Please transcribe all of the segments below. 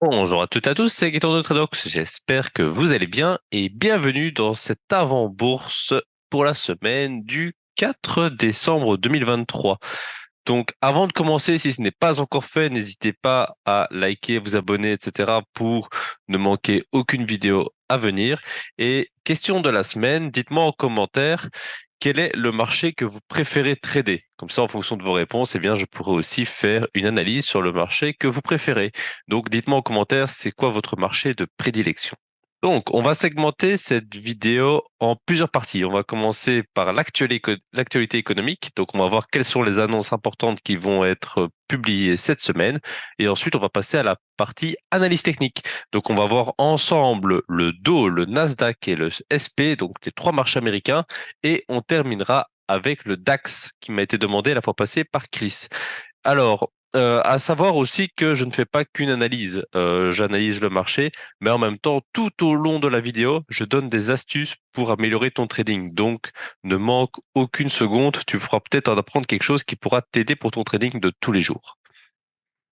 Bonjour à toutes et à tous, c'est Gaëtan de Tradox. J'espère que vous allez bien et bienvenue dans cette avant-bourse pour la semaine du 4 décembre 2023. Donc, avant de commencer, si ce n'est pas encore fait, n'hésitez pas à liker, vous abonner, etc. pour ne manquer aucune vidéo à venir. Et question de la semaine, dites-moi en commentaire quel est le marché que vous préférez trader. Comme ça, en fonction de vos réponses, eh bien, je pourrais aussi faire une analyse sur le marché que vous préférez. Donc, dites-moi en commentaire, c'est quoi votre marché de prédilection? Donc, on va segmenter cette vidéo en plusieurs parties. On va commencer par l'actualité économique. Donc, on va voir quelles sont les annonces importantes qui vont être publiées cette semaine. Et ensuite, on va passer à la partie analyse technique. Donc, on va voir ensemble le Dow, le Nasdaq et le SP, donc les trois marchés américains. Et on terminera avec le DAX qui m'a été demandé la fois passée par Chris. Alors, à savoir aussi que je ne fais pas qu'une analyse. J'analyse le marché, mais en même temps, tout au long de la vidéo, je donne des astuces pour améliorer ton trading. Donc, ne manque aucune seconde. Tu feras peut-être en apprendre quelque chose qui pourra t'aider pour ton trading de tous les jours.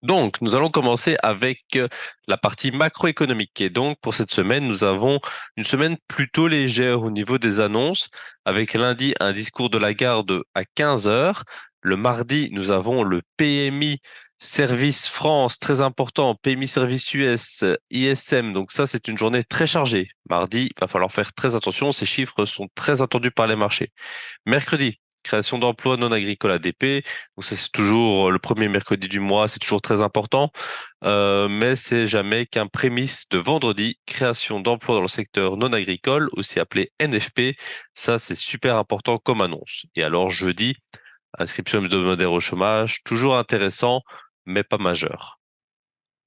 Donc, nous allons commencer avec la partie macroéconomique. Et donc, pour cette semaine, nous avons une semaine plutôt légère au niveau des annonces, avec lundi un discours de Lagarde à 15 heures. Le mardi, nous avons le PMI Service France, très important, PMI Service US, ISM. Donc ça, c'est une journée très chargée. Mardi, il va falloir faire très attention. Ces chiffres sont très attendus par les marchés. Mercredi, création d'emplois non agricoles ADP. Donc ça, c'est toujours le premier mercredi du mois, c'est toujours très important. Mais c'est jamais qu'un prémisse de vendredi, création d'emplois dans le secteur non agricole, aussi appelé NFP. Ça, c'est super important comme annonce. Et alors jeudi, inscription hebdomadaire au chômage, toujours intéressant, mais pas majeur.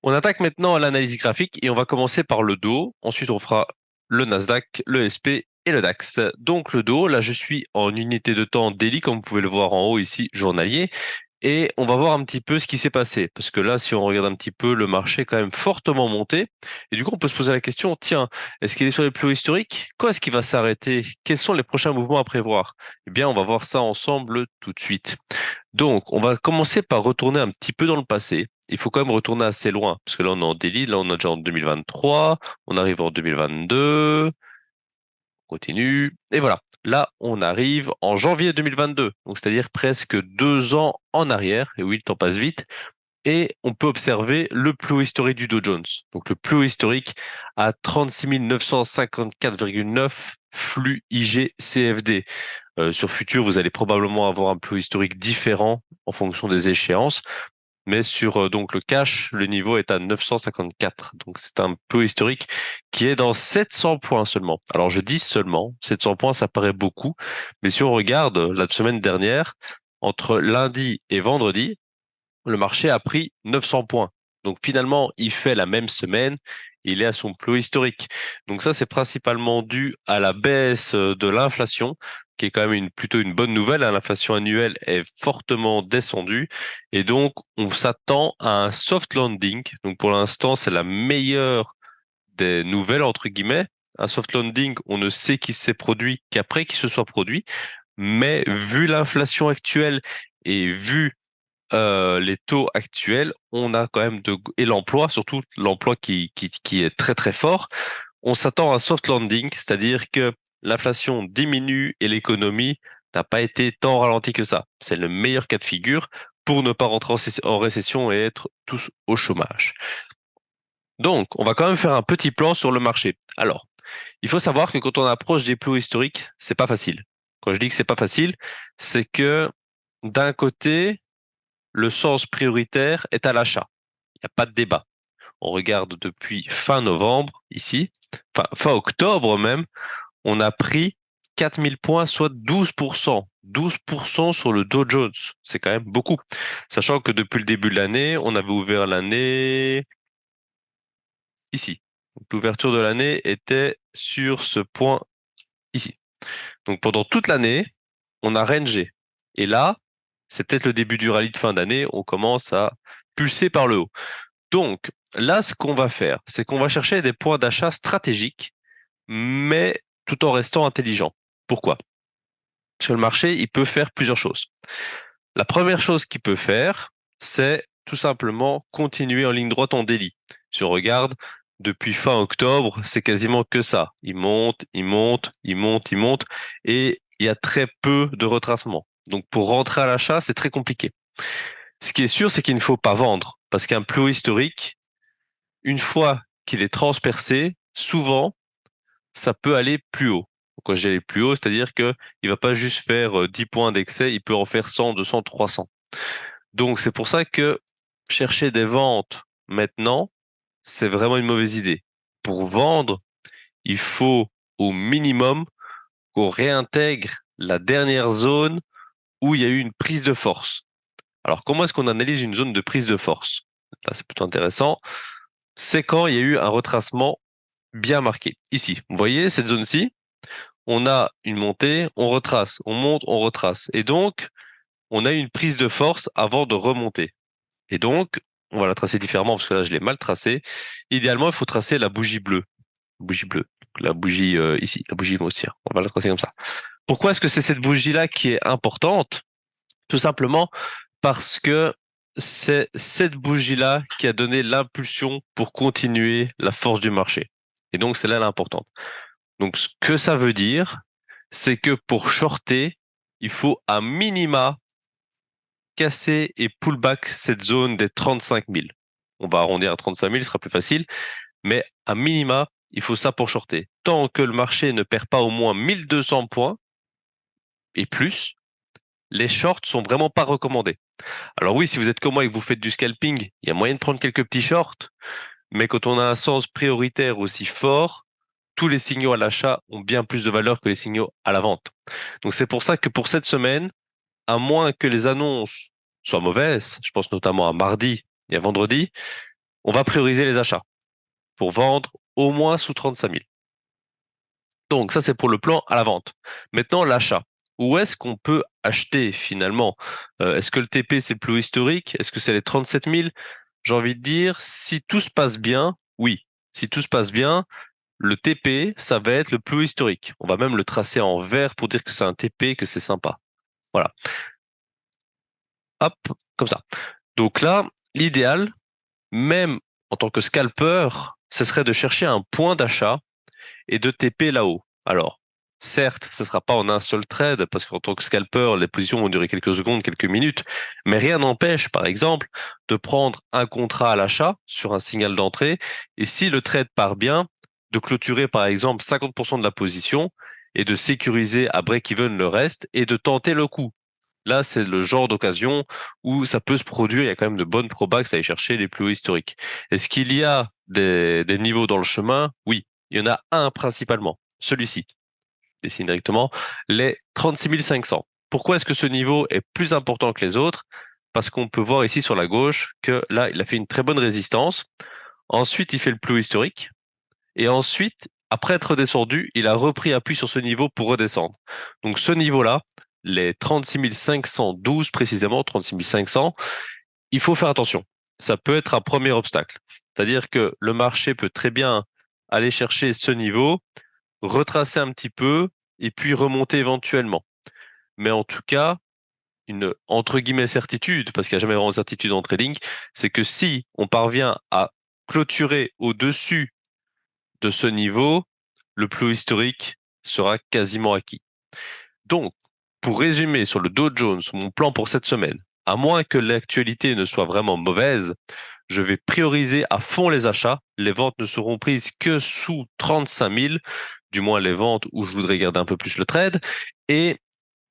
On attaque maintenant à l'analyse graphique et on va commencer par le Dow. Ensuite, on fera le Nasdaq, le SP et le DAX. Donc le Dow, là je suis en unité de temps daily, comme vous pouvez le voir en haut ici, journalier. Et on va voir un petit peu ce qui s'est passé. Parce que là, si on regarde un petit peu, le marché est quand même fortement monté. Et du coup, on peut se poser la question, tiens, est-ce qu'il est sur les plus hauts historiques? Quand est-ce qu'il va s'arrêter? Quels sont les prochains mouvements à prévoir? Eh bien, on va voir ça ensemble tout de suite. Donc, on va commencer par retourner un petit peu dans le passé. Il faut quand même retourner assez loin, parce que là, on est en délit, là, on est déjà en 2023, on arrive en 2022, on continue, et voilà. Là, on arrive en janvier 2022, donc c'est-à-dire presque 2 ans en arrière, et oui, le temps passe vite, et on peut observer le plus haut historique du Dow Jones. Donc, le plus haut historique à 36 954,9 flux IG CFD. Sur futur, vous allez probablement avoir un plus haut historique différent en fonction des échéances. Mais sur donc le cash, le niveau est à 954. Donc c'est un peu historique qui est dans 700 points seulement. Alors je dis seulement, 700 points, ça paraît beaucoup. Mais si on regarde la semaine dernière, entre lundi et vendredi, le marché a pris 900 points. Donc finalement, il fait la même semaine, il est à son plus haut historique. Donc ça, c'est principalement dû à la baisse de l'inflation, qui est quand même plutôt une bonne nouvelle, hein. L'inflation annuelle est fortement descendue et donc on s'attend à un soft landing. Donc pour l'instant, c'est la meilleure des nouvelles, entre guillemets. Un soft landing, on ne sait qu'il s'est produit qu'après qu'il se soit produit. Mais vu l'inflation actuelle et vu les taux actuels, on a quand même et l'emploi, surtout l'emploi qui est très très fort, on s'attend à un soft landing, c'est-à-dire que l'inflation diminue et l'économie n'a pas été tant ralentie que ça. C'est le meilleur cas de figure pour ne pas rentrer en récession et être tous au chômage. Donc, on va quand même faire un petit plan sur le marché. Alors, il faut savoir que quand on approche des plus hauts historiques, c'est pas facile. Quand je dis que c'est pas facile, c'est que d'un côté, le sens prioritaire est à l'achat. Il n'y a pas de débat. On regarde depuis fin novembre, ici, enfin, fin octobre même, on a pris 4000 points, soit 12%. 12% sur le Dow Jones. C'est quand même beaucoup. Sachant que depuis le début de l'année, on avait ouvert l'année ici. Donc, l'ouverture de l'année était sur ce point ici. Donc pendant toute l'année, on a rangé. Et là, c'est peut-être le début du rallye de fin d'année, on commence à pulser par le haut. Donc là, ce qu'on va faire, c'est qu'on va chercher des points d'achat stratégiques, mais tout en restant intelligent. Pourquoi? Sur le marché, il peut faire plusieurs choses. La première chose qu'il peut faire, c'est tout simplement continuer en ligne droite en daily. Si on regarde, depuis fin octobre, c'est quasiment que ça. Il monte, il monte, il monte, il monte, et il y a très peu de retracement. Donc pour rentrer à l'achat, c'est très compliqué. Ce qui est sûr, c'est qu'il ne faut pas vendre, parce qu'un plus haut historique, une fois qu'il est transpercé, souvent, ça peut aller plus haut. Quand je dis aller plus haut, c'est-à-dire que il va pas juste faire 10 points d'excès, il peut en faire 100, 200, 300. Donc c'est pour ça que chercher des ventes maintenant, c'est vraiment une mauvaise idée. Pour vendre, il faut au minimum qu'on réintègre la dernière zone où il y a eu une prise de force. Alors comment est-ce qu'on analyse une zone de prise de force? Là, c'est plutôt intéressant. C'est quand il y a eu un retracement bien marqué. Ici, vous voyez cette zone-ci, on a une montée, on retrace, on monte, on retrace. Et donc, on a une prise de force avant de remonter. Et donc, on va la tracer différemment parce que là, je l'ai mal tracée. Idéalement, il faut tracer la bougie bleue. Bougie bleue. La bougie ici, la bougie haussière. On va la tracer comme ça. Pourquoi est-ce que c'est cette bougie-là qui est importante? Tout simplement parce que c'est cette bougie-là qui a donné l'impulsion pour continuer la force du marché. Et donc, c'est là l'importante. Donc, ce que ça veut dire, c'est que pour shorter, il faut à minima casser et pull back cette zone des 35 000. On va arrondir à 35 000, ce sera plus facile, mais à minima, il faut ça pour shorter. Tant que le marché ne perd pas au moins 1200 points et plus, les shorts sont vraiment pas recommandés. Alors oui, si vous êtes comme moi et que vous faites du scalping, il y a moyen de prendre quelques petits shorts, mais quand on a un sens prioritaire aussi fort, tous les signaux à l'achat ont bien plus de valeur que les signaux à la vente. Donc c'est pour ça que pour cette semaine, à moins que les annonces soient mauvaises, je pense notamment à mardi et à vendredi, on va prioriser les achats pour vendre au moins sous 35 000. Donc ça, c'est pour le plan à la vente. Maintenant, l'achat. Où est-ce qu'on peut acheter finalement? Est-ce que le TP, c'est le plus haut historique? Est-ce que c'est les 37 000? J'ai envie de dire, si tout se passe bien, oui. Si tout se passe bien, le TP, ça va être le plus haut historique. On va même le tracer en vert pour dire que c'est un TP, que c'est sympa. Voilà. Hop, comme ça. Donc là, l'idéal, même en tant que scalper, ce serait de chercher un point d'achat et de TP là-haut. Alors, certes, ce ne sera pas en un seul trade, parce qu'en tant que scalper, les positions vont durer quelques secondes, quelques minutes, mais rien n'empêche, par exemple, de prendre un contrat à l'achat sur un signal d'entrée, et si le trade part bien, de clôturer, par exemple, 50% de la position, et de sécuriser à break-even le reste, et de tenter le coup. Là, c'est le genre d'occasion où ça peut se produire. Il y a quand même de bonnes probas que ça aille chercher les plus hauts historiques. Est-ce qu'il y a des niveaux dans le chemin? Oui, il y en a un principalement. Celui-ci, je dessine directement, les 36 500. Pourquoi est-ce que ce niveau est plus important que les autres? Parce qu'on peut voir ici sur la gauche que là, il a fait une très bonne résistance. Ensuite, il fait le plus haut historique. Et ensuite, après être descendu, il a repris appui sur ce niveau pour redescendre. Donc ce niveau-là, les 36 512 précisément, 36 500, il faut faire attention. Ça peut être un premier obstacle. C'est-à-dire que le marché peut très bien aller chercher ce niveau, retracer un petit peu et puis remonter éventuellement. Mais en tout cas, une entre guillemets certitude, parce qu'il n'y a jamais vraiment de certitude en trading, c'est que si on parvient à clôturer au-dessus de ce niveau, le plus haut historique sera quasiment acquis. Donc, pour résumer sur le Dow Jones, mon plan pour cette semaine, à moins que l'actualité ne soit vraiment mauvaise, je vais prioriser à fond les achats. Les ventes ne seront prises que sous 35 000, du moins les ventes où je voudrais garder un peu plus le trade. Et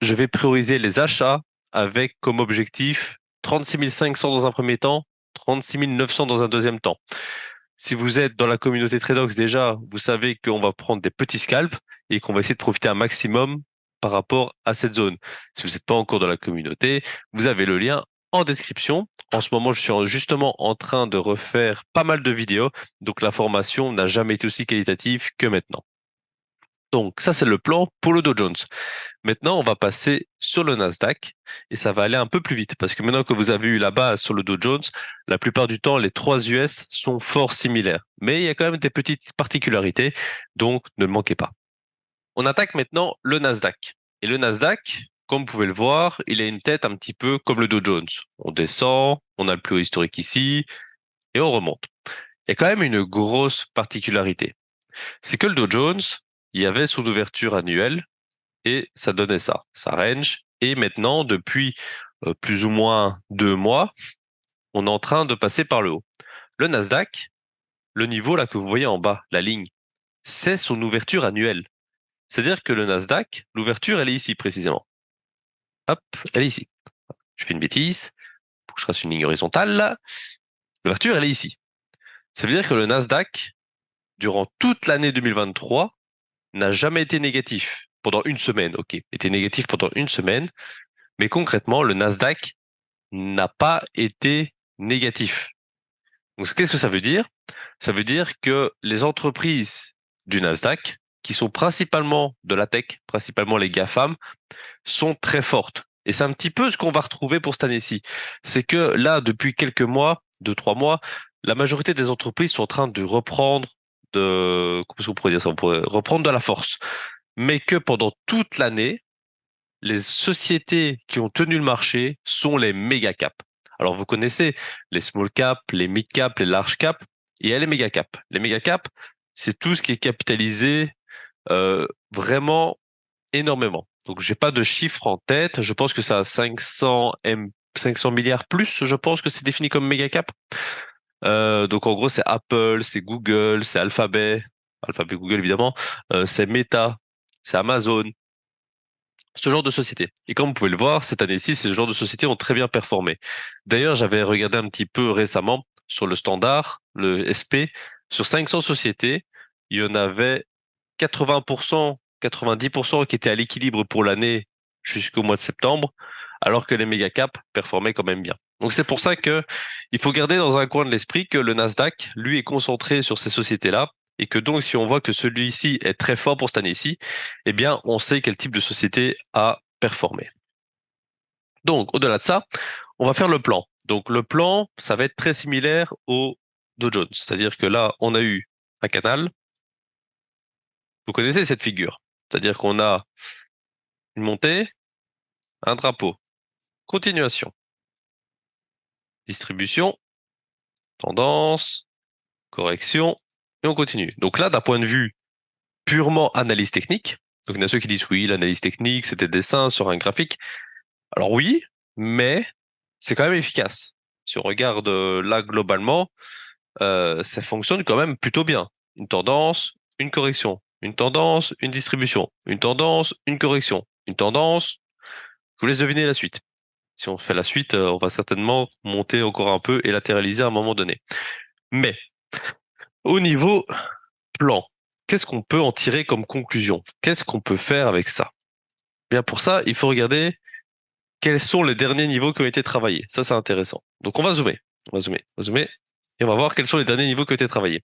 je vais prioriser les achats avec comme objectif 36 500 dans un premier temps, 36 900 dans un deuxième temps. Si vous êtes dans la communauté Tradox déjà, vous savez qu'on va prendre des petits scalps et qu'on va essayer de profiter un maximum par rapport à cette zone. Si vous n'êtes pas encore dans la communauté, vous avez le lien en description. En ce moment, je suis justement en train de refaire pas mal de vidéos, donc la formation n'a jamais été aussi qualitative que maintenant. Donc ça, c'est le plan pour le Dow Jones. Maintenant, on va passer sur le Nasdaq et ça va aller un peu plus vite parce que maintenant que vous avez eu la base sur le Dow Jones, la plupart du temps, les trois US sont fort similaires. Mais il y a quand même des petites particularités, donc ne le manquez pas. On attaque maintenant le Nasdaq. Et le Nasdaq, comme vous pouvez le voir, il a une tête un petit peu comme le Dow Jones. On descend, on a le plus haut historique ici, et on remonte. Il y a quand même une grosse particularité. C'est que le Dow Jones, il y avait son ouverture annuelle, et ça donnait ça range. Et maintenant, depuis plus ou moins 2 mois, on est en train de passer par le haut. Le Nasdaq, le niveau là que vous voyez en bas, la ligne, c'est son ouverture annuelle. C'est-à-dire que le Nasdaq, l'ouverture, elle est ici précisément. Hop, elle est ici. Je fais une bêtise. Faut que je trace une ligne horizontale là. L'ouverture, elle est ici. Ça veut dire que le Nasdaq, durant toute l'année 2023, n'a jamais été négatif. Pendant une semaine, ok. Était négatif pendant une semaine. Mais concrètement, le Nasdaq n'a pas été négatif. Donc, qu'est-ce que ça veut dire? Ça veut dire que les entreprises du Nasdaq, qui sont principalement de la tech, principalement les GAFAM, sont très fortes. Et c'est un petit peu ce qu'on va retrouver pour cette année-ci. C'est que là, depuis quelques mois, 2, 3 mois, la majorité des entreprises sont en train de reprendre comment est-ce qu'on pourrait dire ça? On pourrait reprendre de la force. Mais que pendant toute l'année, les sociétés qui ont tenu le marché sont les méga caps. Alors vous connaissez les small cap, les mid cap, les large cap, et il y a les méga cap. Les méga cap, c'est tout ce qui est capitalisé vraiment énormément. Donc j'ai pas de chiffre en tête. Je pense que ça a 500 milliards plus. Je pense que c'est défini comme méga cap. Donc en gros c'est Apple, c'est Google, c'est Alphabet Google évidemment, c'est Meta, c'est Amazon, ce genre de société. Et comme vous pouvez le voir, cette année-ci, ces genres de sociétés ont très bien performé. D'ailleurs, j'avais regardé un petit peu récemment sur le standard, le SP, sur 500 sociétés, il y en avait 80%, 90% qui étaient à l'équilibre pour l'année jusqu'au mois de septembre, alors que les méga caps performaient quand même bien. Donc c'est pour ça que il faut garder dans un coin de l'esprit que le Nasdaq, lui, est concentré sur ces sociétés-là, et que donc si on voit que celui-ci est très fort pour cette année-ci, eh bien on sait quel type de société a performé. Donc au-delà de ça, on va faire le plan. Donc le plan, ça va être très similaire au Dow Jones, c'est-à-dire que là, on a eu un canal. Vous connaissez cette figure, c'est-à-dire qu'on a une montée, un drapeau, continuation, distribution, tendance, correction, et on continue. Donc là, d'un point de vue purement analyse technique, donc il y en a ceux qui disent oui, l'analyse technique, c'est des dessins sur un graphique. Alors oui, mais c'est quand même efficace. Si on regarde là globalement, ça fonctionne quand même plutôt bien. Une tendance, une correction, une tendance, une distribution, une tendance, une correction, une tendance. Je vous laisse deviner la suite. Si on fait la suite, on va certainement monter encore un peu et latéraliser à un moment donné. Mais au niveau plan, qu'est-ce qu'on peut en tirer comme conclusion? Qu'est-ce qu'on peut faire avec ça? Bien pour ça, il faut regarder quels sont les derniers niveaux qui ont été travaillés. Ça, c'est intéressant. Donc on va zoomer, on va zoomer, et on va voir quels sont les derniers niveaux qui ont été travaillés.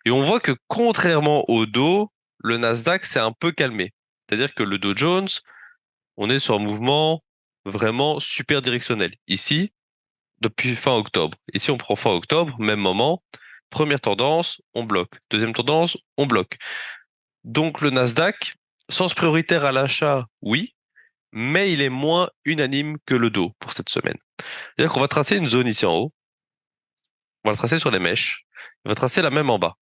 Et on voit que contrairement au Dow, le Nasdaq s'est un peu calmé. C'est-à-dire que le Dow Jones, on est sur un mouvement vraiment super directionnel. Ici, depuis fin octobre. Ici, on prend fin octobre, même moment. Première tendance, on bloque. Deuxième tendance, on bloque. Donc le Nasdaq, sens prioritaire à l'achat, oui, mais il est moins unanime que le Dow pour cette semaine. C'est-à-dire qu'on va tracer une zone ici en haut, on va la tracer sur les mèches, on va tracer la même en bas.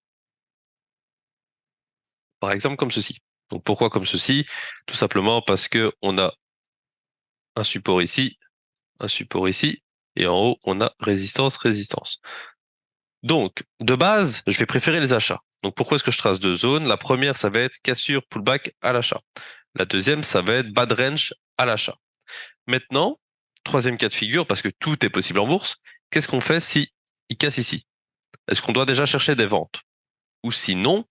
Par exemple comme ceci. Donc pourquoi comme ceci? Tout simplement parce que on a un support ici, un support ici, et en haut, on a résistance, résistance. Donc, de base, je vais préférer les achats. Donc, pourquoi est-ce que je trace deux zones? La première, ça va être cassure, pullback à l'achat. La deuxième, ça va être bad range à l'achat. Maintenant, troisième cas de figure, parce que tout est possible en bourse, qu'est-ce qu'on fait si il casse ici? Est-ce qu'on doit déjà chercher des ventes? Ou sinon,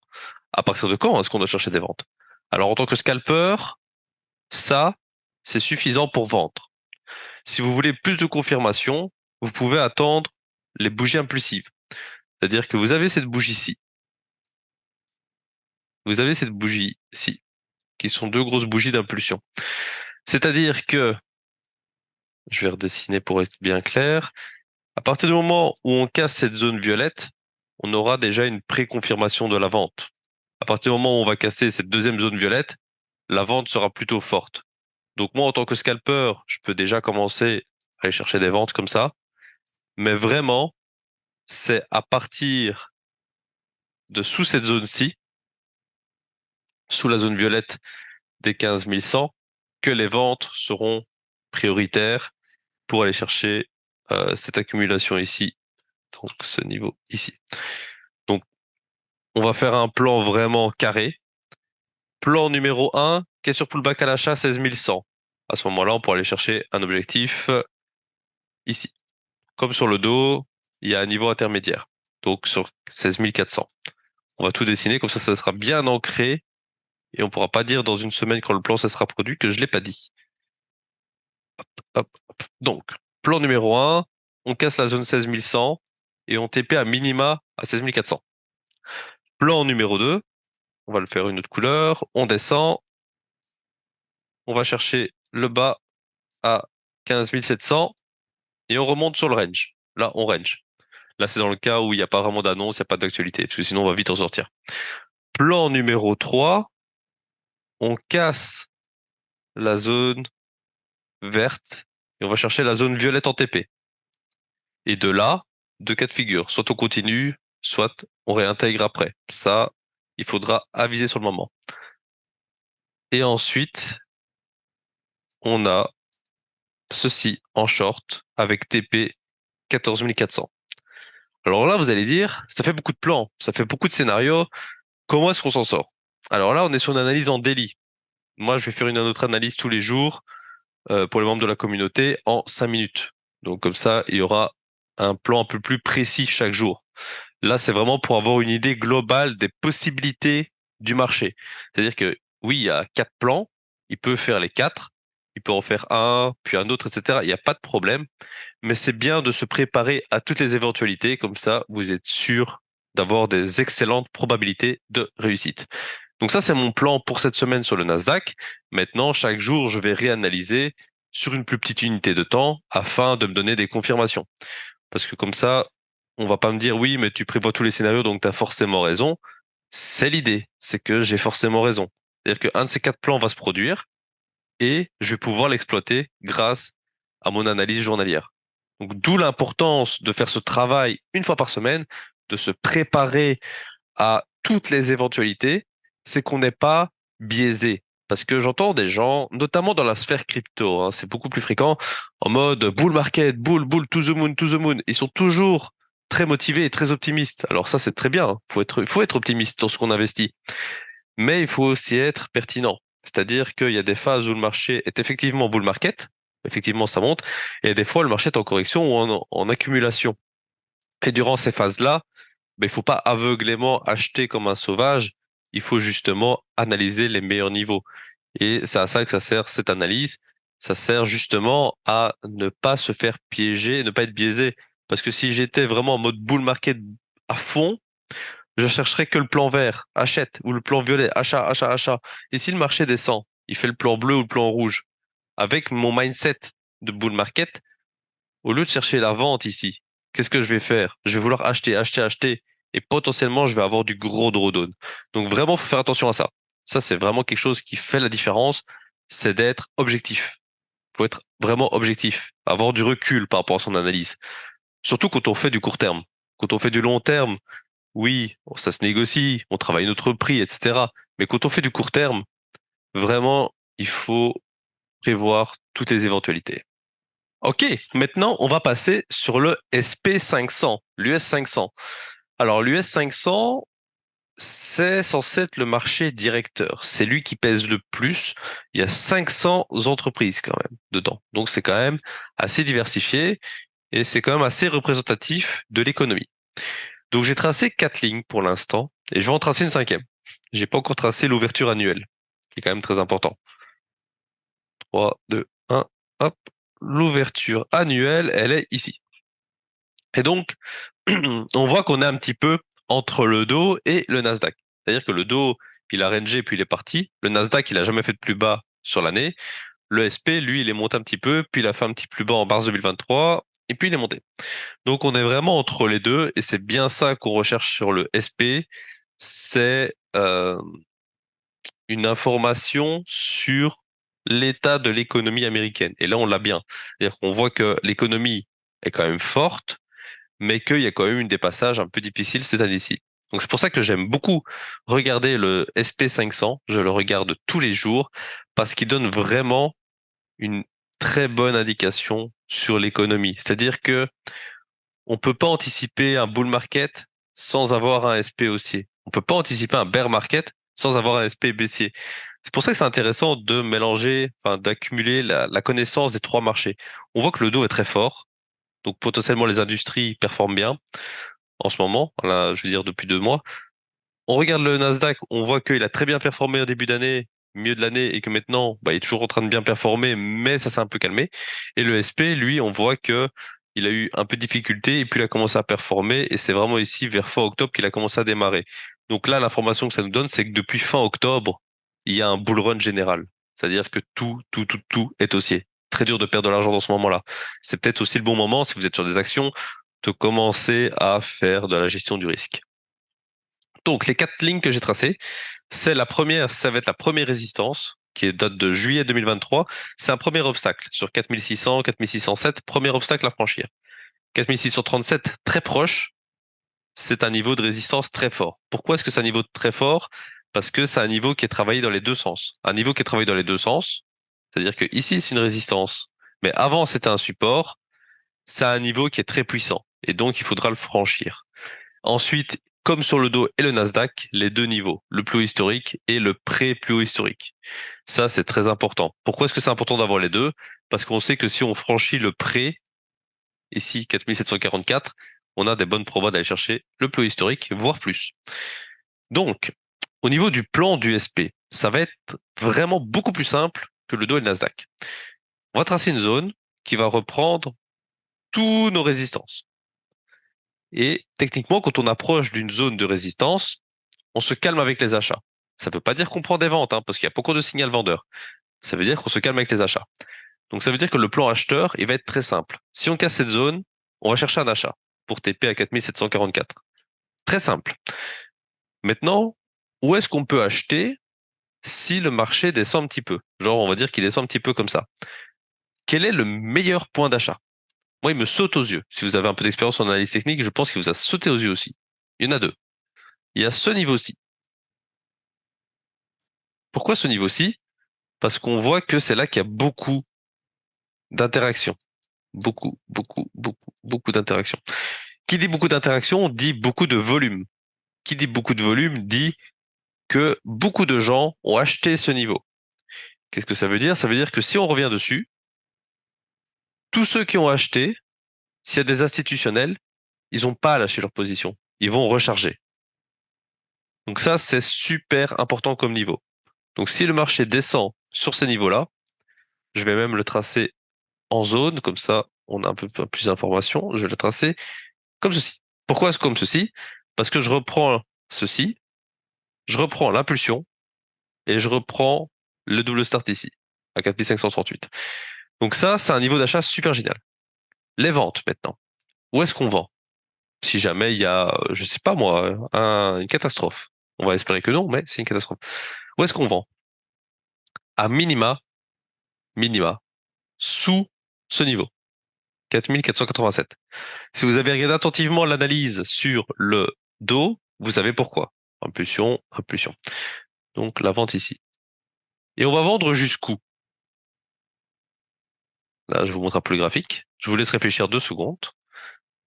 à partir de quand est-ce qu'on doit chercher des ventes? Alors, en tant que scalper, ça, c'est suffisant pour vendre. Si vous voulez plus de confirmation, vous pouvez attendre les bougies impulsives. C'est-à-dire que vous avez cette bougie-ci. Vous avez cette bougie-ci, qui sont deux grosses bougies d'impulsion. C'est-à-dire que, je vais redessiner pour être bien clair, à partir du moment où on casse cette zone violette, on aura déjà une pré-confirmation de la vente. À partir du moment où on va casser cette deuxième zone violette, la vente sera plutôt forte. Donc moi, en tant que scalper, je peux déjà commencer à aller chercher des ventes comme ça. Mais vraiment, c'est à partir de sous cette zone-ci, sous la zone violette des 15 100, que les ventes seront prioritaires pour aller chercher cette accumulation ici, donc ce niveau ici. Donc on va faire un plan vraiment carré. Plan numéro 1, question pullback à l'achat 16 100. À ce moment-là, on pourra aller chercher un objectif ici. Comme sur le dos, il y a un niveau intermédiaire. Donc sur 16 400. On va tout dessiner, comme ça sera bien ancré et on pourra pas dire dans une semaine quand le plan ça sera produit que je l'ai pas dit. Hop, hop. Donc, plan numéro 1, on casse la zone 16 100 et on TP à minima à 16 400. Plan numéro 2, on va le faire une autre couleur, on descend, on va chercher le bas à 15 700 et on remonte sur le range. Là, on range. Là, c'est dans le cas où il n'y a pas vraiment d'annonce, il n'y a pas d'actualité, parce que sinon, on va vite en sortir. Plan numéro 3, on casse la zone verte et on va chercher la zone violette en TP. Et de là, deux cas de figure. Soit on continue, soit on réintègre après. Ça, il faudra aviser sur le moment. Et ensuite, on a ceci en short avec TP 14 400. Alors là, vous allez dire, ça fait beaucoup de plans, ça fait beaucoup de scénarios. Comment est-ce qu'on s'en sort? Alors là, on est sur une analyse en daily. Moi, je vais faire une autre analyse tous les jours pour les membres de la communauté en 5 minutes. Donc comme ça, il y aura un plan un peu plus précis chaque jour. Là, c'est vraiment pour avoir une idée globale des possibilités du marché. C'est-à-dire que oui, il y a 4 plans, il peut faire les 4, il peut en faire un, puis un autre, etc. Il n'y a pas de problème, mais c'est bien de se préparer à toutes les éventualités, comme ça, vous êtes sûr d'avoir des excellentes probabilités de réussite. Donc ça, c'est mon plan pour cette semaine sur le Nasdaq. Maintenant, chaque jour, je vais réanalyser sur une plus petite unité de temps afin de me donner des confirmations. Parce que comme ça, on va pas me dire oui, mais tu prévois tous les scénarios, donc tu as forcément raison. C'est l'idée, c'est que j'ai forcément raison. C'est-à-dire qu'un de ces 4 plans va se produire et je vais pouvoir l'exploiter grâce à mon analyse journalière. Donc d'où l'importance de faire ce travail une fois par semaine, de se préparer à toutes les éventualités, c'est qu'on n'est pas biaisé. Parce que j'entends des gens, notamment dans la sphère crypto, hein, c'est beaucoup plus fréquent, en mode bull market, bull, to the moon, to the moon. Ils sont toujours très motivés et très optimistes. Alors ça, c'est très bien. Il faut être optimiste dans ce qu'on investit. Mais il faut aussi être pertinent. C'est-à-dire qu'il y a des phases où le marché est effectivement bull market. Effectivement, ça monte. Et des fois, le marché est en correction ou en accumulation. Et durant ces phases-là, il faut pas aveuglément acheter comme un sauvage. Il faut justement analyser les meilleurs niveaux. Et c'est à ça que ça sert cette analyse. Ça sert justement à ne pas se faire piéger, ne pas être biaisé. Parce que si j'étais vraiment en mode bull market à fond, je chercherais que le plan vert, achète, ou le plan violet, achat, achat, achat. Et si le marché descend, il fait le plan bleu ou le plan rouge. Avec mon mindset de bull market, au lieu de chercher la vente ici, qu'est-ce que je vais faire? Je vais vouloir acheter, acheter, acheter. Et potentiellement, je vais avoir du gros drawdown. Donc vraiment, faut faire attention à ça. Ça, c'est vraiment quelque chose qui fait la différence, c'est d'être objectif. Faut être vraiment objectif, avoir du recul par rapport à son analyse. Surtout quand on fait du court terme. Quand on fait du long terme, oui, ça se négocie, on travaille notre prix, etc. Mais quand on fait du court terme, vraiment, il faut prévoir toutes les éventualités. Ok, maintenant on va passer sur le SP 500, l'US 500. Alors l'US 500, c'est censé être le marché directeur. C'est lui qui pèse le plus. Il y a 500 entreprises quand même dedans. Donc c'est quand même assez diversifié et c'est quand même assez représentatif de l'économie. Donc j'ai tracé 4 lignes pour l'instant et je vais en tracer une cinquième. J'ai pas encore tracé l'ouverture annuelle, qui est quand même très important. 3, 2, 1, hop. L'ouverture annuelle, elle est ici. Et donc, on voit qu'on est un petit peu entre le dos et le Nasdaq. C'est-à-dire que le dos, il a rangé puis il est parti. Le Nasdaq, il a jamais fait de plus bas sur l'année. Le SP, lui, il est monté un petit peu, puis il a fait un petit plus bas en mars 2023, et puis il est monté. Donc on est vraiment entre les deux, et c'est bien ça qu'on recherche sur le SP, c'est une information sur l'état de l'économie américaine. Et là, on l'a bien. C'est-à-dire qu'on voit que l'économie est quand même forte, mais qu'il y a quand même eu des passages un peu difficiles cette année-ci. Donc c'est pour ça que j'aime beaucoup regarder le SP500. Je le regarde tous les jours parce qu'il donne vraiment une très bonne indication sur l'économie. C'est-à-dire que on peut pas anticiper un bull market sans avoir un SP haussier. On peut pas anticiper un bear market sans avoir un SP baissier. C'est pour ça que c'est intéressant de mélanger, enfin, d'accumuler la connaissance des trois marchés. On voit que le dos est très fort, donc potentiellement les industries performent bien en ce moment, là, je veux dire depuis 2 mois. On regarde le Nasdaq, on voit qu'il a très bien performé au début d'année, milieu de l'année, et que maintenant, bah, il est toujours en train de bien performer, mais ça s'est un peu calmé. Et le SP, lui, on voit que il a eu un peu de difficulté, et puis il a commencé à performer, et c'est vraiment ici, vers fin octobre, qu'il a commencé à démarrer. Donc là, l'information que ça nous donne, c'est que depuis fin octobre, il y a un bull run général. C'est-à-dire que tout est haussier. Très dur de perdre de l'argent dans ce moment-là. C'est peut-être aussi le bon moment, si vous êtes sur des actions, de commencer à faire de la gestion du risque. Donc, les 4 lignes que j'ai tracées, c'est la première, ça va être la première résistance, qui date de juillet 2023. C'est un premier obstacle sur 4600, 4607, premier obstacle à franchir. 4637, très proche, c'est un niveau de résistance très fort. Pourquoi est-ce que c'est un niveau très fort? Parce que c'est un niveau qui est travaillé dans les deux sens. Un niveau qui est travaillé dans les deux sens, c'est-à-dire que ici, c'est une résistance, mais avant, c'était un support, c'est un niveau qui est très puissant, et donc il faudra le franchir. Ensuite, comme sur le dos et le Nasdaq, les deux niveaux, le plus haut historique et le pré-plus haut historique. Ça, c'est très important. Pourquoi est-ce que c'est important d'avoir les deux? Parce qu'on sait que si on franchit le pré, ici 4744, on a des bonnes probas d'aller chercher le plus haut historique, voire plus. Donc, au niveau du plan du SP, ça va être vraiment beaucoup plus simple que le dos et le Nasdaq. On va tracer une zone qui va reprendre tous nos résistances. Et techniquement, quand on approche d'une zone de résistance, on se calme avec les achats. Ça ne veut pas dire qu'on prend des ventes, hein, parce qu'il y a beaucoup de signal vendeur. Ça veut dire qu'on se calme avec les achats. Donc ça veut dire que le plan acheteur, il va être très simple. Si on casse cette zone, on va chercher un achat pour TP à 4744. Très simple. Maintenant, où est-ce qu'on peut acheter si le marché descend un petit peu? Genre, on va dire qu'il descend un petit peu comme ça. Quel est le meilleur point d'achat? Moi, il me saute aux yeux. Si vous avez un peu d'expérience en analyse technique, je pense qu'il vous a sauté aux yeux aussi. Il y en a deux. Il y a ce niveau-ci. Pourquoi ce niveau-ci? Parce qu'on voit que c'est là qu'il y a beaucoup d'interactions. Beaucoup d'interactions. Qui dit beaucoup d'interactions dit beaucoup de volume. Qui dit beaucoup de volume dit que beaucoup de gens ont acheté ce niveau. Qu'est-ce que ça veut dire? Ça veut dire que si on revient dessus, tous ceux qui ont acheté, s'il y a des institutionnels, ils n'ont pas à lâcher leur position. Ils vont recharger. Donc ça, c'est super important comme niveau. Donc si le marché descend sur ces niveaux-là, je vais même le tracer en zone, comme ça on a un peu plus d'informations. Je vais le tracer comme ceci. Pourquoi comme ceci? Parce que je reprends ceci, je reprends l'impulsion et je reprends le double start ici, à 4538. Donc ça, c'est un niveau d'achat super génial. Les ventes maintenant. Où est-ce qu'on vend? Si jamais il y a, je sais pas moi, une catastrophe. On va espérer que non, mais c'est une catastrophe. Où est-ce qu'on vend? À minima, sous ce niveau, 4487. Si vous avez regardé attentivement l'analyse sur le dos, vous savez pourquoi. Impulsion, impulsion. Donc la vente ici. Et on va vendre jusqu'où? Là, je vous montre un peu le graphique. Je vous laisse réfléchir 2 secondes.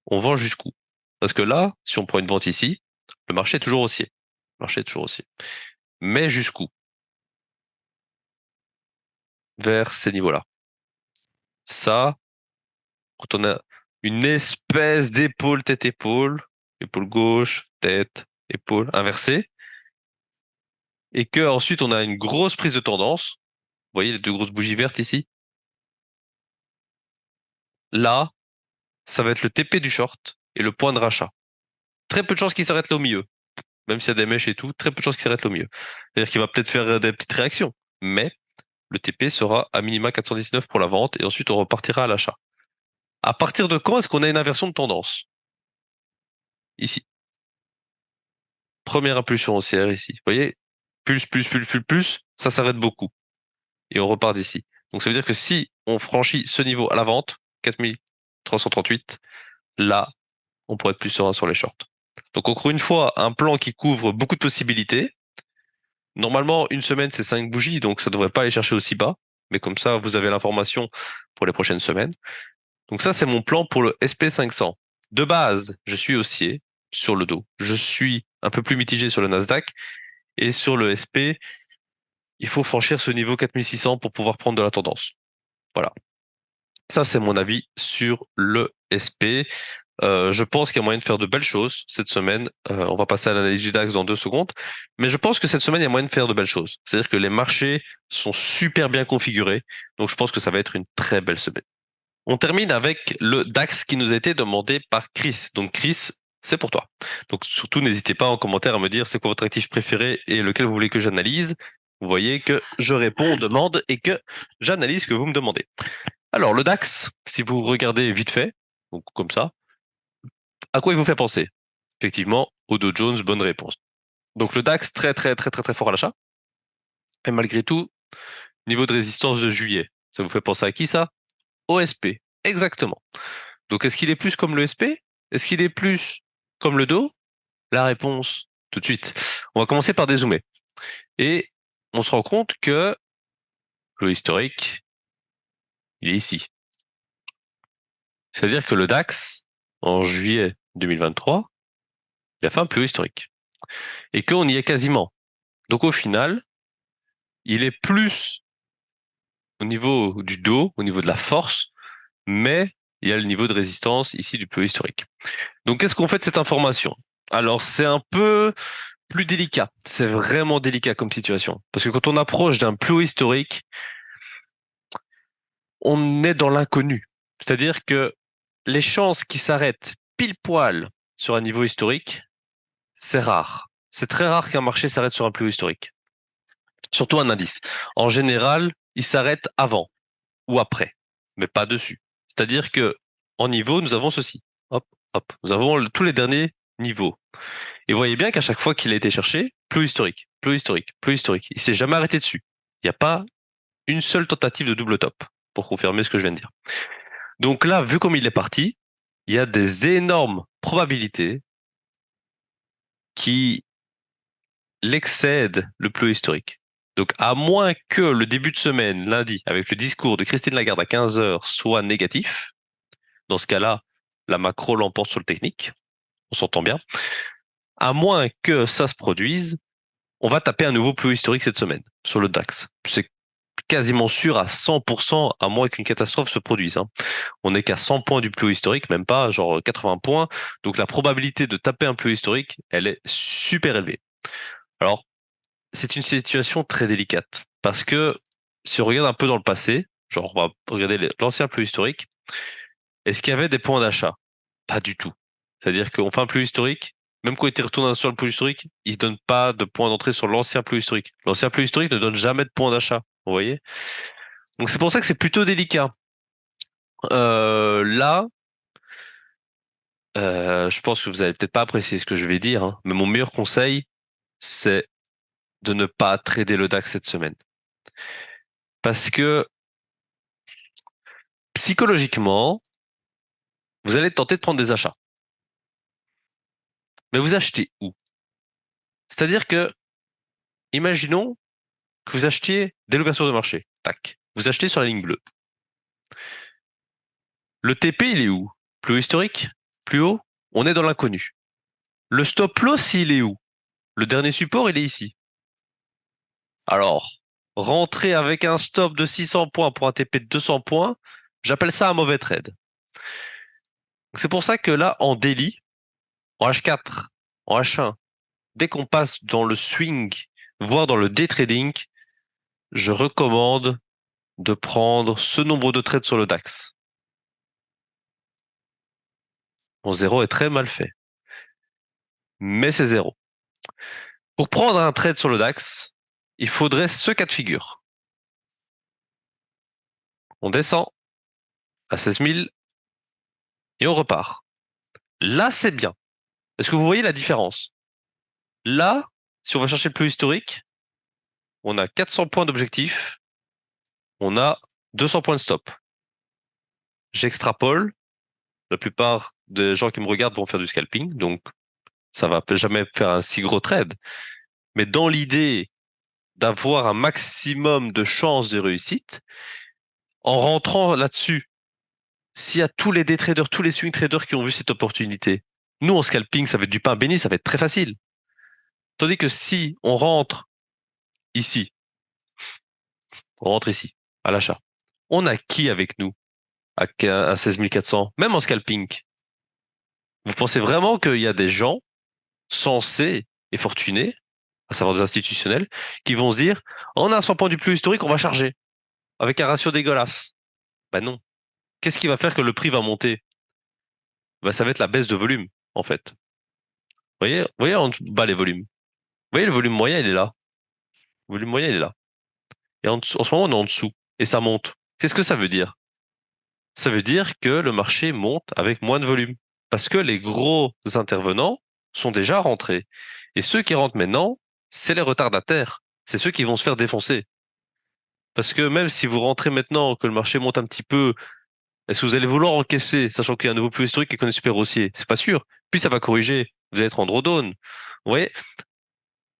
On vend jusqu'où? Parce que là, si on prend une vente ici, le marché est toujours haussier. Le marché est toujours haussier. Mais jusqu'où? Vers ces niveaux-là. Ça, quand on a une espèce d'épaule, tête-épaule, épaule gauche, tête, épaule, inversée, et que ensuite on a une grosse prise de tendance, vous voyez les deux grosses bougies vertes ici? Là, ça va être le TP du short et le point de rachat. Très peu de chances qu'il s'arrête là au milieu. Même s'il y a des mèches et tout, très peu de chances qu'il s'arrête là au milieu. C'est-à-dire qu'il va peut-être faire des petites réactions. Mais le TP sera à minima 419 pour la vente et ensuite on repartira à l'achat. À partir de quand est-ce qu'on a une inversion de tendance? Ici. Première impulsion haussière ici. Vous voyez? Plus, ça s'arrête beaucoup. et on repart d'ici. Donc ça veut dire que si on franchit ce niveau à la vente, 4338, là, on pourrait être plus serein sur les shorts. Donc encore une fois, un plan qui couvre beaucoup de possibilités. Normalement, une semaine, c'est 5 bougies, donc ça ne devrait pas aller chercher aussi bas. Mais comme ça, vous avez l'information pour les prochaines semaines. Donc ça, c'est mon plan pour le SP500. De base, je suis haussier sur le dos. Je suis un peu plus mitigé sur le Nasdaq. Et sur le SP, il faut franchir ce niveau 4600 pour pouvoir prendre de la tendance. Voilà. Ça, c'est mon avis sur le SP. Je pense qu'il y a moyen de faire de belles choses cette semaine. On va passer à l'analyse du DAX dans 2 secondes. Mais je pense que cette semaine, il y a moyen de faire de belles choses. C'est-à-dire que les marchés sont super bien configurés. Donc, je pense que ça va être une très belle semaine. On termine avec le DAX qui nous a été demandé par Chris. Donc, Chris, c'est pour toi. Donc, surtout, n'hésitez pas en commentaire à me dire c'est quoi votre actif préféré et lequel vous voulez que j'analyse. Vous voyez que je réponds aux demandes et que j'analyse ce que vous me demandez. Alors, le DAX, si vous regardez vite fait, donc comme ça, à quoi il vous fait penser? Effectivement, au Dow Jones, bonne réponse. Donc le DAX très très très très très fort à l'achat. Et malgré tout, niveau de résistance de juillet. Ça vous fait penser à qui ça? Au SP. Exactement. Donc est-ce qu'il est plus comme le SP? Est-ce qu'il est plus comme le Dow? La réponse tout de suite. On va commencer par dézoomer. Et on se rend compte que le historique, il est ici. C'est-à-dire que le DAX, en juillet 2023, il a fait un plus haut historique. Et qu'on y est quasiment. Donc au final, il est plus au niveau du dos, au niveau de la force, mais il y a le niveau de résistance ici du peu historique. Donc qu'est-ce qu'on fait de cette information? Alors c'est un peu plus délicat, c'est vraiment délicat comme situation, parce que quand on approche d'un plus haut historique, on est dans l'inconnu. C'est-à-dire que les chances qui s'arrêtent pile poil sur un niveau historique, c'est rare. C'est très rare qu'un marché s'arrête sur un plus haut historique. Surtout un indice. En général, il s'arrête avant ou après, mais pas dessus. C'est-à-dire que en niveau, nous avons ceci. Hop, hop. Nous avons tous les derniers niveaux. Et vous voyez bien qu'à chaque fois qu'il a été cherché, plus historique, plus historique, plus historique. Il s'est jamais arrêté dessus. Il n'y a pas une seule tentative de double top pour confirmer ce que je viens de dire. Donc là, vu comme il est parti, il y a des énormes probabilités qui l'excèdent le plus historique. Donc à moins que le début de semaine, lundi, avec le discours de Christine Lagarde à 15 heures soit négatif, dans ce cas-là, la macro l'emporte sur le technique. On s'entend bien. À moins que ça se produise, on va taper un nouveau plus haut historique cette semaine sur le DAX. C'est quasiment sûr à 100%, à moins qu'une catastrophe se produise, hein. On n'est qu'à 100 points du plus haut historique, même pas, genre 80 points. Donc la probabilité de taper un plus haut historique, elle est super élevée. Alors, c'est une situation très délicate. Parce que si on regarde un peu dans le passé, genre on va regarder l'ancien plus haut historique, est-ce qu'il y avait des points d'achat? Pas du tout. C'est-à-dire qu'on fait un plus historique, même quand il était retourné sur le plus historique, il donne pas de point d'entrée sur l'ancien plus historique. L'ancien plus historique ne donne jamais de point d'achat. Vous voyez? Donc c'est pour ça que c'est plutôt délicat. Là, je pense que vous allez peut-être pas apprécier ce que je vais dire, hein, mais mon meilleur conseil, c'est de ne pas trader le DAX cette semaine. Parce que psychologiquement, vous allez tenter de prendre des achats. Mais vous achetez où? C'est-à-dire que, imaginons que vous achetiez dès l'ouverture de marché. Tac. Vous achetez sur la ligne bleue. Le TP, il est où? Plus haut historique? Plus haut? On est dans l'inconnu. Le stop loss, il est où? Le dernier support, il est ici. Alors, rentrer avec un stop de 600 points pour un TP de 200 points, j'appelle ça un mauvais trade. C'est pour ça que là, en daily, en H4, en H1, dès qu'on passe dans le swing, voire dans le day trading, je recommande de prendre ce nombre de trades sur le DAX. Mon zéro est très mal fait, mais c'est zéro. Pour prendre un trade sur le DAX, il faudrait ce cas de figure. On descend à 16 000 et on repart. Là, c'est bien. Est-ce que vous voyez la différence? Là, si on va chercher le plus historique, on a 400 points d'objectif. on a 200 points de stop. J'extrapole. La plupart des gens qui me regardent vont faire du scalping, donc ça va jamais faire un si gros trade. Mais dans l'idée d'avoir un maximum de chances de réussite, en rentrant là-dessus, s'il y a tous les day traders, tous les swing traders qui ont vu cette opportunité, nous en scalping, ça va être du pain béni, ça va être très facile. Tandis que si on rentre ici, on rentre ici, à l'achat, on a qui avec nous à 16 400, même en scalping? Vous pensez vraiment qu'il y a des gens sensés et fortunés, à savoir des institutionnels, qui vont se dire, on a 100 points du plus historique, on va charger, avec un ratio dégueulasse? Ben non. Qu'est-ce qui va faire que le prix va monter? Ben, ça va être la baisse de volume, en fait. Vous voyez en bas les volumes. Vous voyez, le volume moyen, il est là. Le volume moyen, il est là. Et en ce moment, on est en dessous. Et ça monte. Qu'est-ce que ça veut dire? Ça veut dire que le marché monte avec moins de volume. Parce que les gros intervenants sont déjà rentrés. Et ceux qui rentrent maintenant, c'est les retardataires. C'est ceux qui vont se faire défoncer. Parce que même si vous rentrez maintenant, que le marché monte un petit peu, est-ce que vous allez vouloir encaisser, sachant qu'il y a un nouveau plus historique et qu'on est super haussier? C'est pas sûr. Puis ça va corriger. Vous allez être en drawdown. Vous voyez?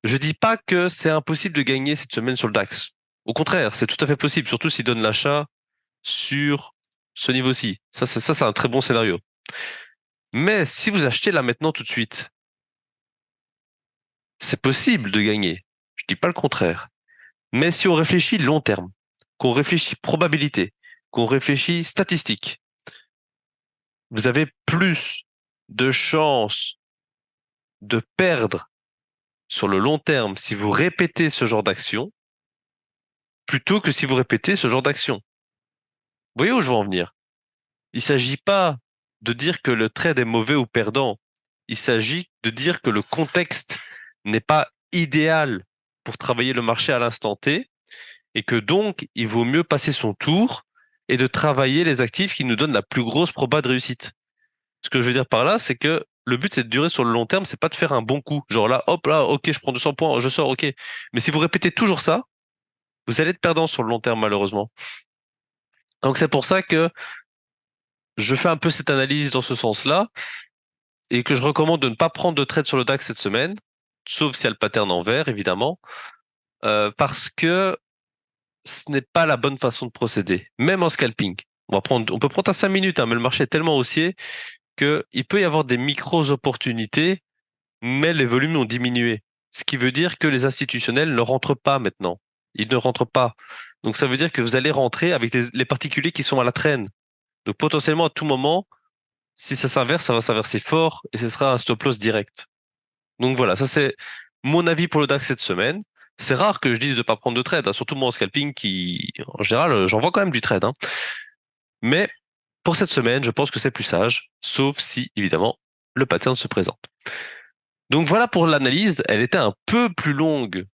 Je dis pas que c'est impossible de gagner cette semaine sur le DAX. Au contraire, c'est tout à fait possible, surtout s'il donne l'achat sur ce niveau-ci. Ça, c'est un très bon scénario. Mais si vous achetez là maintenant tout de suite, c'est possible de gagner. Je dis pas le contraire. Mais si on réfléchit long terme, qu'on réfléchit probabilité, qu'on réfléchit statistique, vous avez plus de chances de perdre sur le long terme si vous répétez ce genre d'action plutôt que si vous répétez ce genre d'action. Vous voyez où je veux en venir? Il s'agit pas de dire que le trade est mauvais ou perdant. Il s'agit de dire que le contexte n'est pas idéal pour travailler le marché à l'instant T et que donc il vaut mieux passer son tour et de travailler les actifs qui nous donnent la plus grosse proba de réussite. Ce que je veux dire par là, c'est que le but c'est de durer sur le long terme, c'est pas de faire un bon coup. Genre là, hop là, ok, je prends 200 points, je sors, ok. Mais si vous répétez toujours ça, vous allez être perdant sur le long terme malheureusement. Donc c'est pour ça que je fais un peu cette analyse dans ce sens-là et que je recommande de ne pas prendre de trade sur le DAX cette semaine, sauf s'il y a le pattern en vert, évidemment, parce que ce n'est pas la bonne façon de procéder, même en scalping. On peut prendre à 5 minutes, hein, mais le marché est tellement haussier qu'il peut y avoir des micros-opportunités, mais les volumes ont diminué. Ce qui veut dire que les institutionnels ne rentrent pas maintenant. Ils ne rentrent pas. Donc ça veut dire que vous allez rentrer avec les particuliers qui sont à la traîne. Donc potentiellement à tout moment, si ça s'inverse, ça va s'inverser fort et ce sera un stop loss direct. Donc voilà, ça c'est mon avis pour le DAX cette semaine. C'est rare que je dise de pas prendre de trade, hein, surtout moi en scalping qui, en général, j'en vois quand même du trade, hein. Mais pour cette semaine, je pense que c'est plus sage, sauf si, évidemment, le pattern se présente. Donc voilà pour l'analyse. Elle était un peu plus longue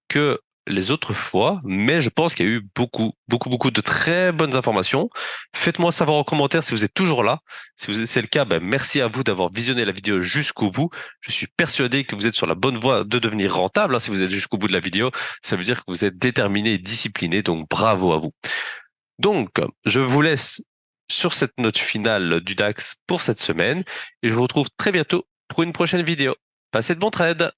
que les autres fois, mais je pense qu'il y a eu beaucoup de très bonnes informations. Faites-moi savoir en commentaire si vous êtes toujours là. Si c'est le cas, ben merci à vous d'avoir visionné la vidéo jusqu'au bout. Je suis persuadé que vous êtes sur la bonne voie de devenir rentable, hein. Si vous êtes jusqu'au bout de la vidéo, ça veut dire que vous êtes déterminé et discipliné, donc bravo à vous. Donc, je vous laisse sur cette note finale du DAX pour cette semaine et je vous retrouve très bientôt pour une prochaine vidéo. Passez de bons trades!